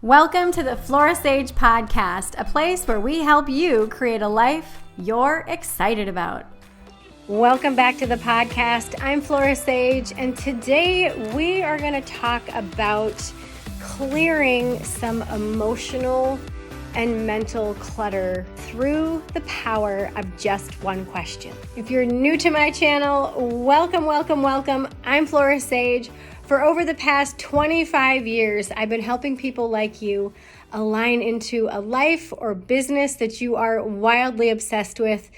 Welcome to the Flora podcast, a place where we help you create a life you're excited about. Welcome back to the podcast. I'm Flora, and today we are going to talk about clearing some emotional and mental clutter through the power of just one question. If you're new to my channel, welcome. I'm Flora. For over the past 25 years, I've been helping people like you align into a life or business that you are wildly obsessed with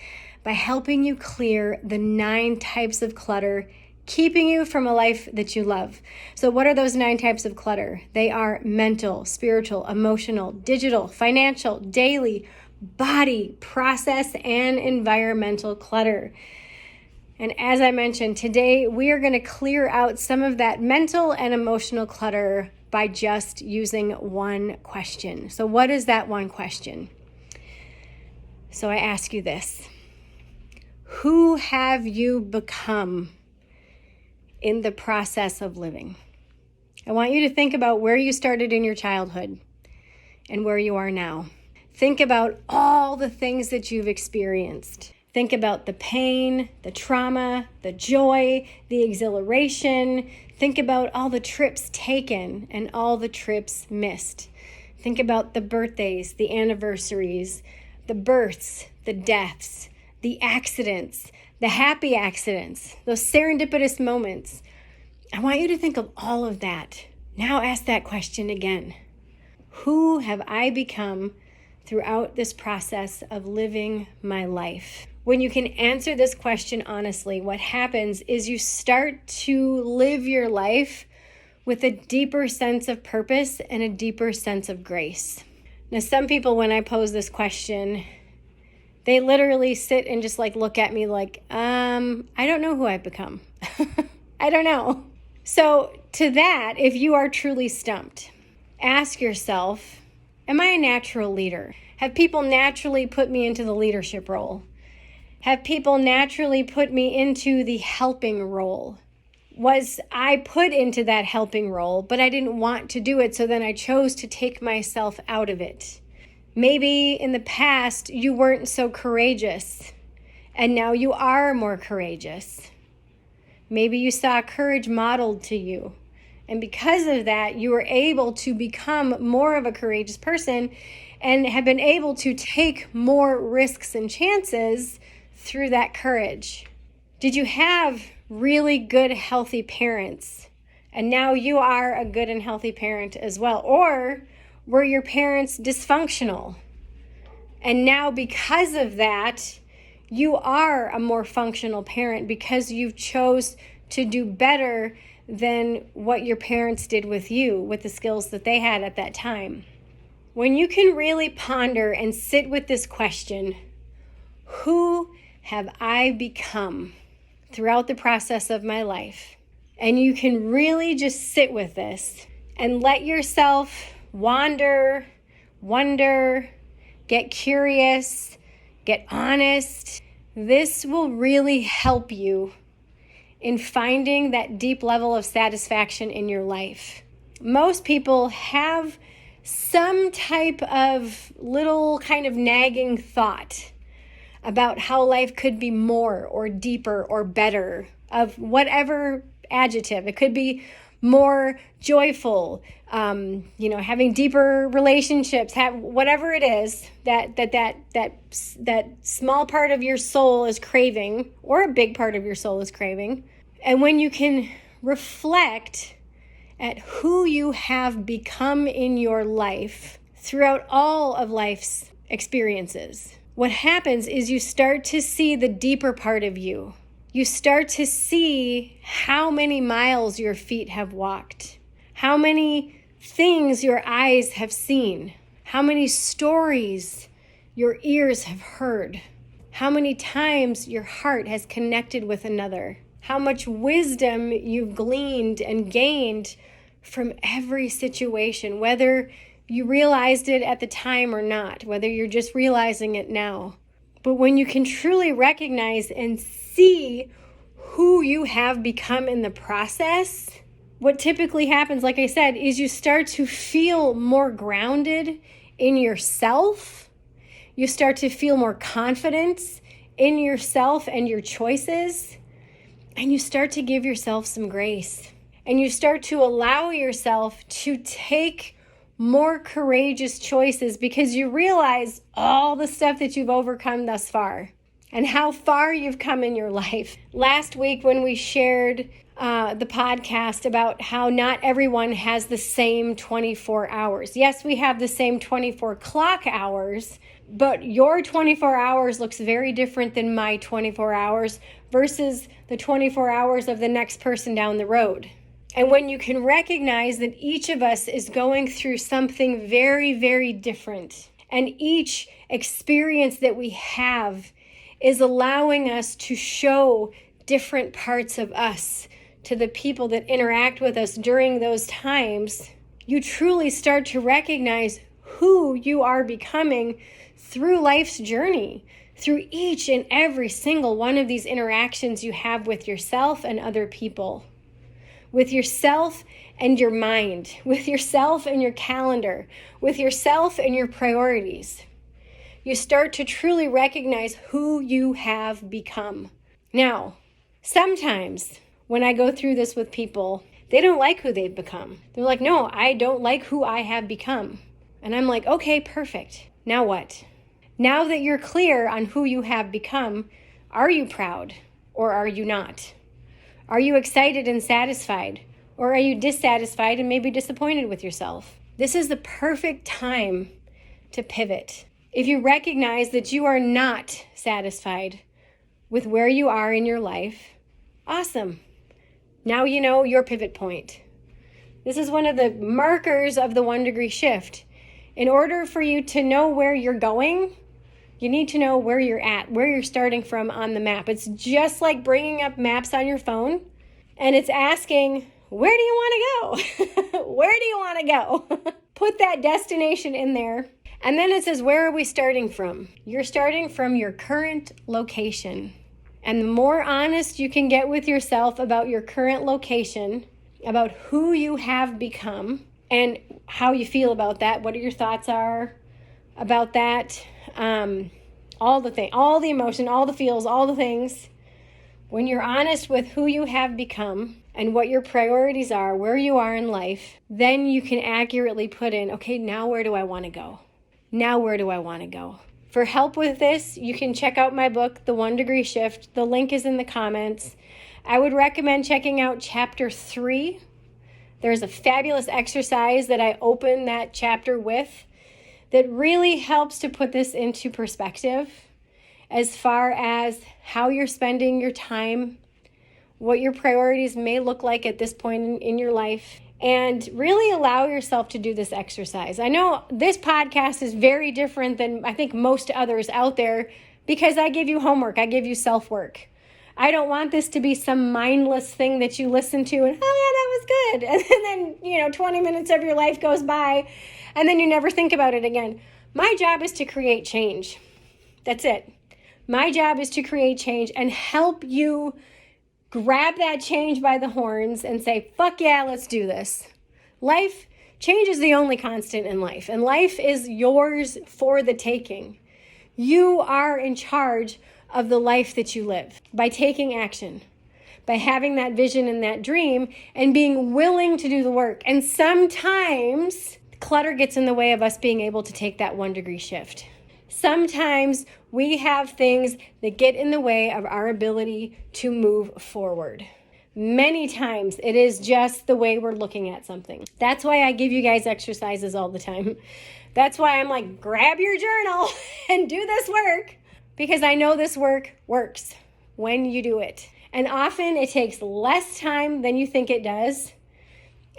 by helping you clear the 9 types of clutter, keeping you from a life that you love. So what are those 9 types of clutter? They are mental, spiritual, emotional, digital, financial, daily, body, process, and environmental clutter. And as I mentioned, today we are going to clear out some of that mental and emotional clutter by just using one question. So what is that one question? So I ask you this: who have you become in the process of living? I want you to think about where you started in your childhood and where you are now. Think about all the things that you've experienced. Think about the pain, the trauma, the joy, the exhilaration. Think about all the trips taken and all the trips missed. Think about the birthdays, the anniversaries, the births, the deaths, the accidents, the happy accidents, those serendipitous moments. I want you to think of all of that. Now ask that question again. Who have I become throughout this process of living my life? When you can answer this question honestly, what happens is you start to live your life with a deeper sense of purpose and a deeper sense of grace. Now, some people, when I pose this question, they literally sit and just look at me like, I don't know who I've become. I don't know. So to that, if you are truly stumped, ask yourself, am I a natural leader? Have people naturally put me into the leadership role? Have people naturally put me into the helping role? Was I put into that helping role, but I didn't want to do it, so then I chose to take myself out of it? Maybe in the past you weren't so courageous, and now you are more courageous. Maybe you saw courage modeled to you, and because of that, you were able to become more of a courageous person and have been able to take more risks and chances through that courage. Did you have really good, healthy parents, and now you are a good and healthy parent as well? Or were your parents dysfunctional, and now because of that, you are a more functional parent because you've chose to do better than what your parents did with you, with the skills that they had at that time? When you can really ponder and sit with this question, who have I become throughout the process of my life? And you can really just sit with this and let yourself wander, wonder, get curious, get honest. This will really help you in finding that deep level of satisfaction in your life. Most people have some type of little kind of nagging thought about how life could be more or deeper or better, of whatever adjective. It could be more joyful, having deeper relationships, whatever it is that small part of your soul is craving, or a big part of your soul is craving. And when you can reflect at who you have become in your life throughout all of life's experiences, what happens is you start to see the deeper part of you. You start to see how many miles your feet have walked, how many things your eyes have seen, how many stories your ears have heard, how many times your heart has connected with another, how much wisdom you've gleaned and gained from every situation, whether you realized it at the time or not, whether you're just realizing it now. But when you can truly recognize and see who you have become in the process, what typically happens, like I said, is you start to feel more grounded in yourself. You start to feel more confidence in yourself and your choices. And you start to give yourself some grace. And you start to allow yourself to take more courageous choices because you realize all the stuff that you've overcome thus far and how far you've come in your life. Last week when we shared the podcast about how not everyone has the same 24 hours. Yes, we have the same 24 clock hours, but your 24 hours looks very different than my 24 hours versus the 24 hours of the next person down the road. And when you can recognize that each of us is going through something very, very different, and each experience that we have is allowing us to show different parts of us to the people that interact with us during those times, you truly start to recognize who you are becoming through life's journey, through each and every single one of these interactions you have with yourself and other people, with yourself and your mind, with yourself and your calendar, with yourself and your priorities. You start to truly recognize who you have become. Now, sometimes when I go through this with people, they don't like who they've become. They're like, no, I don't like who I have become. And I'm like, okay, perfect. Now what? Now that you're clear on who you have become, are you proud or are you not? Are you excited and satisfied? Or are you dissatisfied and maybe disappointed with yourself? This is the perfect time to pivot. If you recognize that you are not satisfied with where you are in your life, awesome. Now you know your pivot point. This is one of the markers of the 1 degree shift. In order for you to know where you're going, you need to know where you're at, where you're starting from on the map. It's just like bringing up maps on your phone and it's asking, where do you want to go? Where do you want to go? Put that destination in there. And then it says, where are we starting from? You're starting from your current location. And the more honest you can get with yourself about your current location, about who you have become and how you feel about that, what your thoughts are about that, all the emotion, all the feels, all the things. When you're honest with who you have become and what your priorities are, where you are in life, then you can accurately put in, okay, now where do I want to go? Now where do I want to go? For help with this, you can check out my book, The 1 Degree Shift. The link is in the comments. I would recommend checking out chapter 3. There's a fabulous exercise that I open that chapter with that really helps to put this into perspective as far as how you're spending your time, what your priorities may look like at this point in your life, and really allow yourself to do this exercise. I know this podcast is very different than I think most others out there because I give you homework, I give you self-work. I don't want this to be some mindless thing that you listen to and, oh yeah, that was good. And then, 20 minutes of your life goes by and then you never think about it again. My job is to create change. That's it. My job is to create change and help you grab that change by the horns and say, fuck yeah, let's do this. Change is the only constant in life, and life is yours for the taking. You are in charge of the life that you live by taking action, by having that vision and that dream and being willing to do the work. And sometimes clutter gets in the way of us being able to take that 1 degree shift. Sometimes we have things that get in the way of our ability to move forward. Many times it is just the way we're looking at something. That's why I give you guys exercises all the time. That's why I'm like, grab your journal and do this work, because I know this work works when you do it. And often it takes less time than you think it does.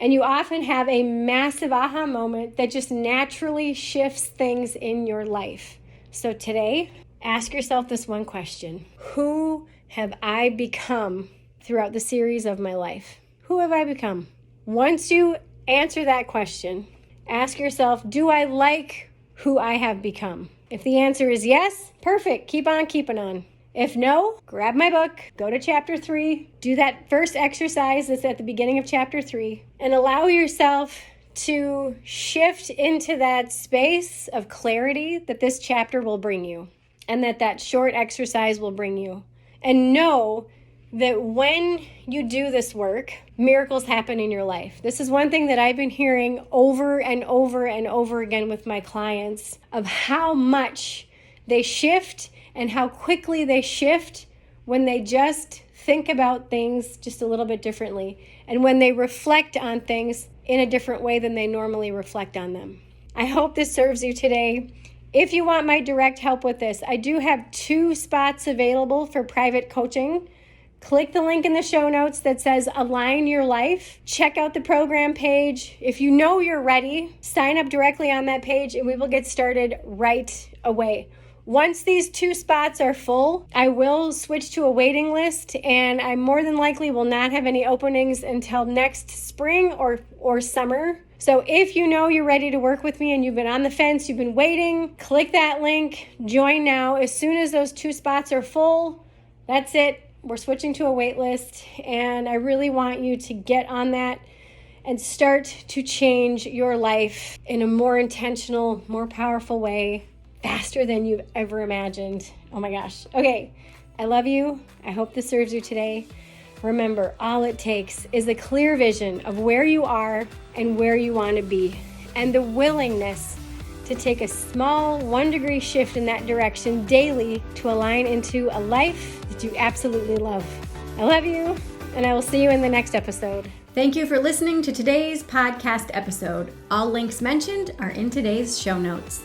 And you often have a massive aha moment that just naturally shifts things in your life. So today, ask yourself this one question. Who have I become throughout the series of my life? Who have I become? Once you answer that question, ask yourself, do I like who I have become? If the answer is yes, perfect. Keep on keeping on. If no, grab my book, go to chapter 3, do that first exercise that's at the beginning of chapter 3, and allow yourself to shift into that space of clarity that this chapter will bring you and that short exercise will bring you. And know that when you do this work, miracles happen in your life. This is one thing that I've been hearing over and over and over again with my clients of how much they shift and how quickly they shift when they just think about things just a little bit differently and when they reflect on things in a different way than they normally reflect on them. I hope this serves you today. If you want my direct help with this, I do have 2 spots available for private coaching. Click the link in the show notes that says Align Your Life. Check out the program page. If you know you're ready, sign up directly on that page and we will get started right away. Once these 2 spots are full, I will switch to a waiting list, and I more than likely will not have any openings until next spring or summer. So if you know you're ready to work with me and you've been on the fence, you've been waiting, click that link, join now. As soon as those 2 spots are full, that's it. We're switching to a wait list, and I really want you to get on that and start to change your life in a more intentional, more powerful way, faster than you've ever imagined. Oh my gosh. Okay, I love you. I hope this serves you today. Remember, all it takes is a clear vision of where you are and where you want to be, and the willingness to take a small 1-degree shift in that direction daily to align into a life that you absolutely love. I love you, and I will see you in the next episode. Thank you for listening to today's podcast episode. All links mentioned are in today's show notes.